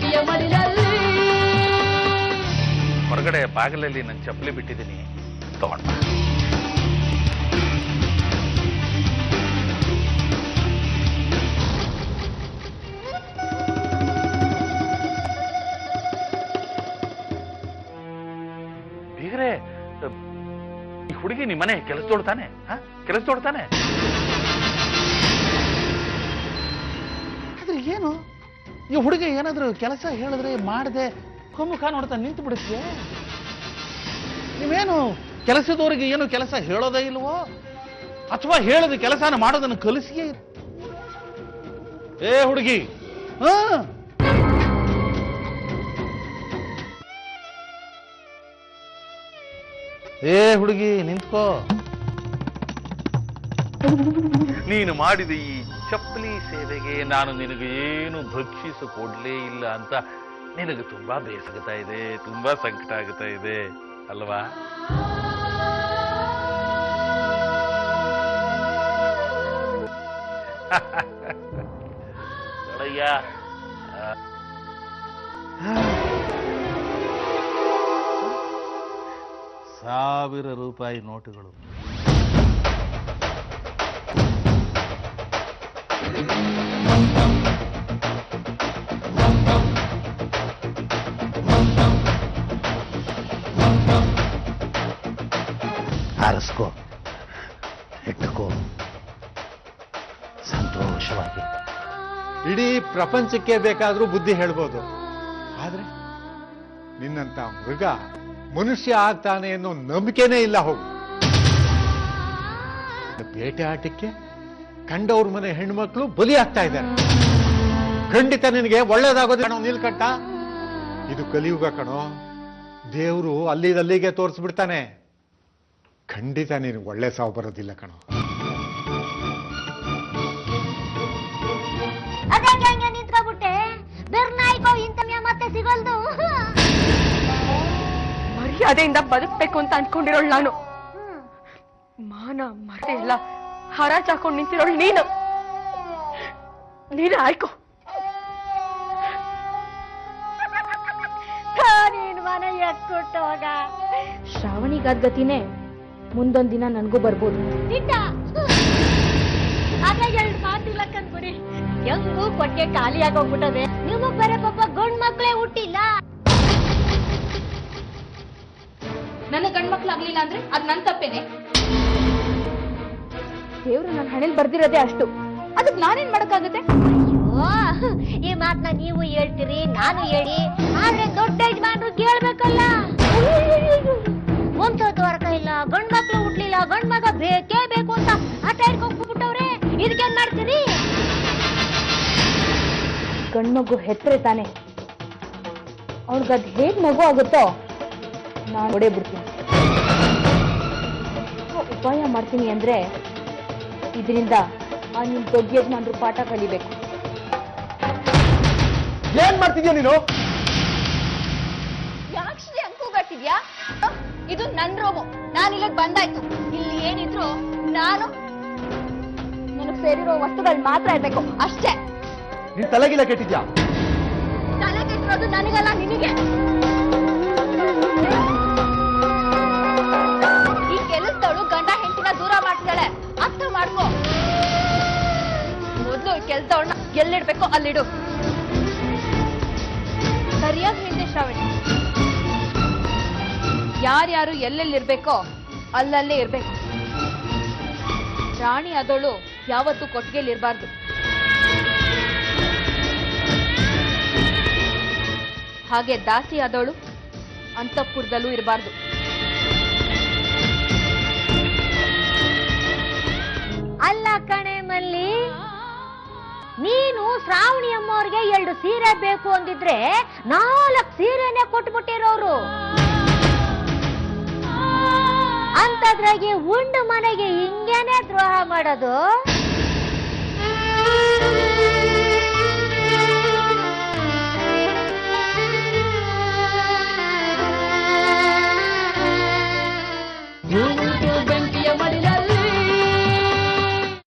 ಪ್ರೀತಿಯ ಮಡಿಲಲ್ಲಿ. ಹೊರಗಡೆ ಬಾಗಿಲಲ್ಲಿ ನನ್ನ ಚಪ್ಪಲಿ ಬಿಟ್ಟಿದ್ದೀನಿ, ತಗೊಂಡ. ಬೀಗ್ರೆ, ಈ ಹುಡುಗಿ ನಿಮ್ಮನೆ ಕೆಲಸದೋಡ್ತಾನೆ? ಕೆಲಸದೋಡ್ತಾನೆ? ಆದ್ರೆ ಏನು ಈ ಹುಡುಗಿ ಏನಾದ್ರು ಕೆಲಸ ಹೇಳಿದ್ರೆ ಮಾಡದೆ ಮುಖ ನೋಡ್ತಾ ನಿಂತು ಬಿಡುತ್ತೆ. ನೀವೇನು ಕೆಲಸದವರಿಗೆ ಏನು ಕೆಲಸ ಹೇಳೋದೇ ಇಲ್ವೋ, ಅಥವಾ ಹೇಳದ ಕೆಲಸನ ಮಾಡೋದನ್ನು ಕಲಿಸಿಯೇ? ಏ ಹುಡುಗಿ, ಏ ಹುಡುಗಿ ನಿಂತ್ಕೋ. ನೀನು ಮಾಡಿದ ಈ ಚಪ್ಪಲಿ ಸೇವೆಗೆ ನಾನು ನಿನಗೆ ಏನು ಭಕ್ಷಿಸು ಕೊಡ್ಲೇ ಇಲ್ಲ ಅಂತ ನಿನಗೆ ತುಂಬಾ ಬೇಸರತಾ ಇದೆ, ತುಂಬಾ ಸಂಕಟ ಆಗುತ್ತಾ ಇದೆ ಅಲ್ವಾ? ನೋಡಯ್ಯ, 1000 ರೂಪಾಯಿ ನೋಟುಗಳು. ಆರಿಸ್ಕೋ, ಇಟ್ಟುಕೋ, ಸಂತೋಷವಾಗಿ. ಇಡೀ ಪ್ರಪಂಚಕ್ಕೆ ಬೇಕಾದ್ರೂ ಬುದ್ಧಿ ಹೇಳ್ಬೋದು, ಆದ್ರೆ ನಿನ್ನಂತ ಮೃಗ ಮನುಷ್ಯ ಆಗ್ತಾನೆ ಅನ್ನೋ ನಂಬಿಕೆನೇ ಇಲ್ಲ. ಹೋಗು. ಬೇಟೆ ಆಟಕ್ಕೆ ಕಂಡವ್ರ ಮನೆ ಹೆಣ್ಮಕ್ಳು ಬಲಿ ಆಗ್ತಾ ಇದ್ದಾರೆ. ಖಂಡಿತ ನಿನಗೆ ಒಳ್ಳೇದಾಗೋದು ಕಣೋ ನೀಲ್ಕಂಠ. ಇದು ಕಲಿಯುಗ ಕಣೋ, ದೇವರು ಅಲ್ಲಿಗೆ ತೋರಿಸ್ಬಿಡ್ತಾನೆ. ಖಂಡಿತ ನೀನು ಒಳ್ಳೆ ಸಾವು ಬರೋದಿಲ್ಲ ಕಣೋ. ನಿಂತ್ಕೊಬಿಟ್ಟೆ, ಬೆರ್ನಾಯ್ಕೋ ಇಂತಮ್ಯ ಮತ್ತೆ ಸಿಗಲ್ದು. ಮರ್ಯಾದೆಯಿಂದ ಬದುಕ್ಬೇಕು ಅಂತ ಅನ್ಕೊಂಡಿರೋಳು ನಾನು. ಮಾನ ಮರ್ಯಾದೆ ಎಲ್ಲ ಹರಾಜ್ ಹಾಕೊಂಡು ನಿಂತಿರೋಳು ನೀನು. ಆಯ್ಕೋ. ನೀನ್ ಮನೆ ಎತ್ಕೊಟ್ಟೋಗ. ಶ್ರಾವಣಿಗಾದ ಗತಿನೇ ಮುಂದೊಂದ್ ದಿನ ನನ್ಗೂ ಬರ್ಬೋದು. ಅದಾಗ 2 ಮಾತಿಲ್ಲ ಕಣ್ಬಿಡಿ. ಹೆಂಗೂ ಕೊಟ್ಟೆ ಖಾಲಿ ಆಗೋಗ್ಬಿಟ್ಟದೆ. ನಿಮಗ್ ಬರೋ ಪಾಪ ಗಂಡ್ ಮಕ್ಳೇ ಹುಟ್ಟಿಲ್ಲ. ನನ್ನ ಗಂಡ್ಮಕ್ಳಾಗ್ಲಿಲ್ಲ ಅಂದ್ರೆ ಅದ್ ನನ್ ತಪ್ಪೇನೆ. ದೇವ್ರು ನನ್ನ ಹಣೆಲ್ ಬರ್ದಿರೋದೇ ಅಷ್ಟು, ಅದಕ್ಕೆ ನಾನೇನ್ ಮಾಡಕ್ಕಾಗುತ್ತೆ? ಈ ಮಾತನ್ನ ನೀವು ಹೇಳ್ತೀರಿ, ನಾನು ಹೇಳಿ, ಆದ್ರೆ ದೊಡ್ಡ ಯಜಮಾನ್ರು ಕೇಳ್ಬೇಕಲ್ಲ. ವಂಶೋದ್ಧಾರಕ ಇಲ್ಲ, ಗಂಡ್ ಮಕ್ಳು ಹುಟ್ಲಿಲ್ಲ, ಗಂಡ್ ಮಗ ಬೇಕೇ ಬೇಕು ಅಂತ ಆಟ ಹಿಡ್ಕೊಂಡ್ಬಿಟ್ಟವ್ರೆ. ಇದಕ್ಕೇನ್ ಮಾಡ್ತೀರಿ? ಗಂಡ್ಮಗು ಹೆತ್ರೆ ತಾನೆ, ಅವ್ರಿಗದ್ ಹೇಗ್ ಮಗು ಆಗುತ್ತೋ ನಾನು ಹೊಡೆ ಬಿಡ್ತೀನಿ. ಉಪಾಯ ಮಾಡ್ತೀನಿ ಅಂದ್ರೆ ಇದರಿಂದ ನಿಮ್ ದೊಡ್ಡ ಯಜಮಾನ್ರು ಪಾಠ ಕಲಿಬೇಕು. ಏನ್ ಮಾಡ್ತಿದ್ಯಾ ನೀನು? ಯಾಕ್ಶ್ರೀ ಅಂಕುಗಟ್ಟಿದ್ಯಾ? ಇದು ನನ್ ರೋಮು, ನಾನು ಇಲ್ಲಿಗೆ ಬಂದಾಯ್ತು. ಇಲ್ಲಿ ಏನಿದ್ರು ನಾನು ನನಗ್ ಸೇರಿರೋ ವಸ್ತುಗಳು ಮಾತ್ರ ಇರ್ಬೇಕು ಅಷ್ಟೇ. ನೀನ್ ತಲೆಗಿಲ್ಲ ಕೆಟ್ಟಿದ್ಯಾ? ತಲೆ ಕೆಟ್ಟಿರೋದು ನನಗಲ್ಲ, ನಿನಗೆ. ಈ ಕೆಲಸದವಳು ಗಂಡ ಹೆಂಡತಿನ ದೂರ ಮಾಡ್ತಿದ್ದಾಳೆ, ಅರ್ಥ ಮಾಡ್ಕೋ. ಮೊದ್ಲು ಈ ಕೆಲಸದವಳನ್ನ ಎಲ್ಲಿಡ್ಬೇಕೋ ಅಲ್ಲಿಡು. ಸರಿಯಾಗಿ ಹೇಳಿದೆ ಶ್ರಾವಣಿ. ಯಾರ್ಯಾರು ಎಲ್ಲೆಲ್ಲಿರ್ಬೇಕೋ ಅಲ್ಲಲ್ಲೇ ಇರ್ಬೇಕು. ರಾಣಿ ಆದವಳು ಯಾವತ್ತೂ ಕೊಟ್ಟಿಗೆಲಿರ್ಬಾರ್ದು. ಹಾಗೆ ದಾಸಿ ಆದವಳು ಅಂತಃಪುರದಲ್ಲೂ ಇರಬಾರ್ದು. ಅಲ್ಲ ಕಣೆ ಮಲ್ಲಿ, ನೀನು ಶ್ರಾವಣಿ ಅಮ್ಮವ್ರಿಗೆ 2 ಸೀರೆ ಬೇಕು ಅಂದಿದ್ರೆ 4 ಸೀರೆನೆ ಕೊಟ್ಬಿಟ್ಟಿರೋರು. ಅಂತದ್ರಾಗೆ ಉಂಡು ಮನೆಗೆ ಹಿಂಗೇನೆ ದ್ರೋಹ ಮಾಡೋದು.